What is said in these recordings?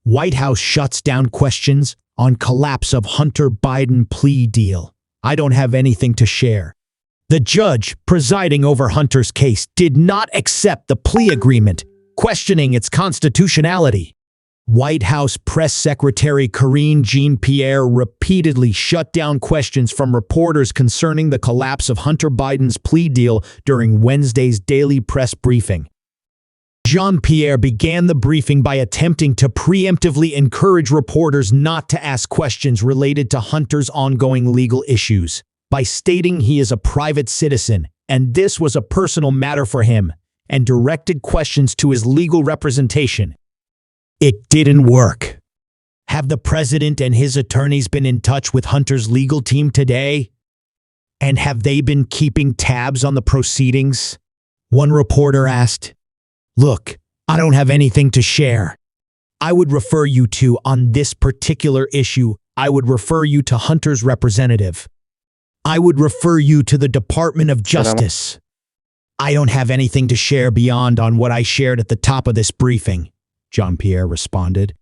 White House shuts down questions on collapse of Hunter Biden plea deal. I don't have anything to share. The judge presiding over Hunter's case did not accept the plea agreement, questioning its constitutionality. White House Press Secretary Karine Jean-Pierre repeatedly shut down questions from reporters concerning the collapse of Hunter Biden's plea deal during Wednesday's daily press briefing. Jean-Pierre began the briefing by attempting to preemptively encourage reporters not to ask questions related to Hunter's ongoing legal issues, by stating he is a private citizen and this was a personal matter for him, and directed questions to his legal representation. It didn't work. Have the president and his attorneys been in touch with Hunter's legal team today? And have they been keeping tabs on the proceedings? One reporter asked. Look, I don't have anything to share. I would refer you to, on this particular issue, I would refer you to Hunter's representative. I would refer you to the Department of Justice. I don't have anything to share beyond on what I shared at the top of this briefing, Jean-Pierre responded.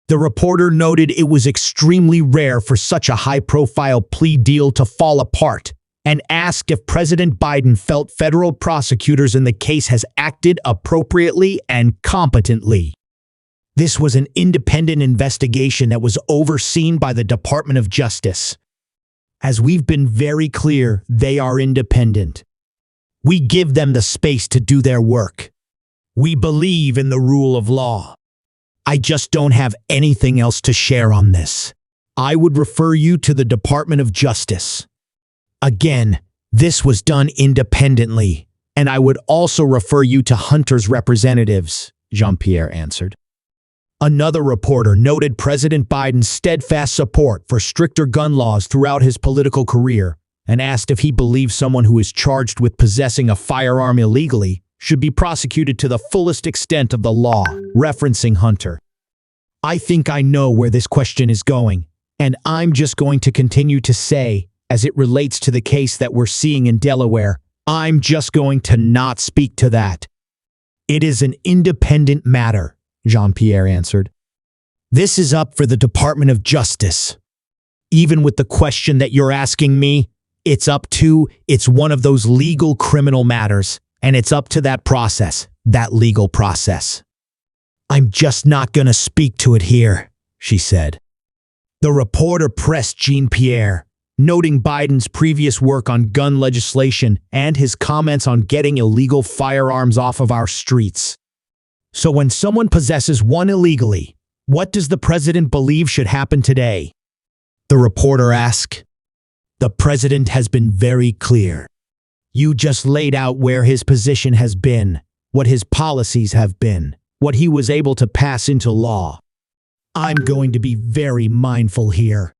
The reporter noted it was extremely rare for such a high-profile plea deal to fall apart, and asked if President Biden felt federal prosecutors in the case has acted appropriately and competently. This was an independent investigation that was overseen by the Department of Justice. As we've been very clear, they are independent. We give them the space to do their work. We believe in the rule of law. I just don't have anything else to share on this. I would refer you to the Department of Justice. Again, this was done independently, and I would also refer you to Hunter's representatives, Jean-Pierre answered. Another reporter noted President Biden's steadfast support for stricter gun laws throughout his political career and asked if he believes someone who is charged with possessing a firearm illegally should be prosecuted to the fullest extent of the law, referencing Hunter. I think I know where this question is going, and I'm just going to continue to say, as it relates to the case that we're seeing in Delaware, I'm just going to not speak to that. It is an independent matter, Jean-Pierre answered. This is up for the Department of Justice. Even with the question that you're asking me, it's one of those legal criminal matters, and it's up to that process, that legal process. I'm just not going to speak to it here, she said. The reporter pressed Jean-Pierre, noting Biden's previous work on gun legislation and his comments on getting illegal firearms off of our streets. So when someone possesses one illegally, what does the president believe should happen today? The reporter asked. The president has been very clear. You just laid out where his position has been, what his policies have been, what he was able to pass into law. I'm going to be very mindful here.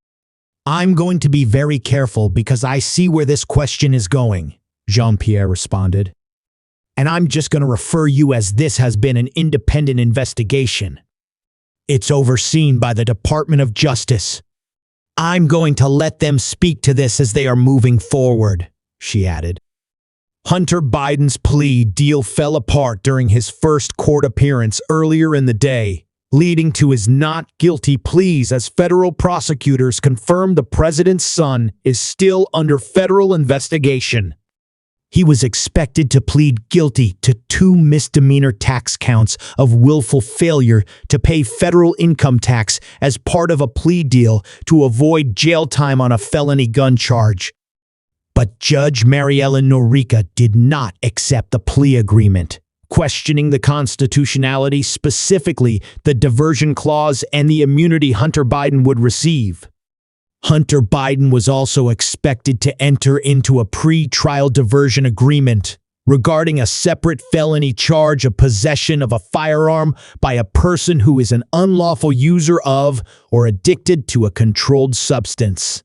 I'm going to be very careful because I see where this question is going, Jean-Pierre responded. And I'm just going to refer you as this has been an independent investigation. It's overseen by the Department of Justice. I'm going to let them speak to this as they are moving forward, she added. Hunter Biden's plea deal fell apart during his first court appearance earlier in the day, leading to his not guilty pleas as federal prosecutors confirmed the president's son is still under federal investigation. He was expected to plead guilty to 2 misdemeanor tax counts of willful failure to pay federal income tax as part of a plea deal to avoid jail time on a felony gun charge. But Judge Mariela Norica did not accept the plea agreement, questioning the constitutionality, specifically the diversion clause and the immunity Hunter Biden would receive. Hunter Biden was also expected to enter into a pre-trial diversion agreement regarding a separate felony charge of possession of a firearm by a person who is an unlawful user of or addicted to a controlled substance.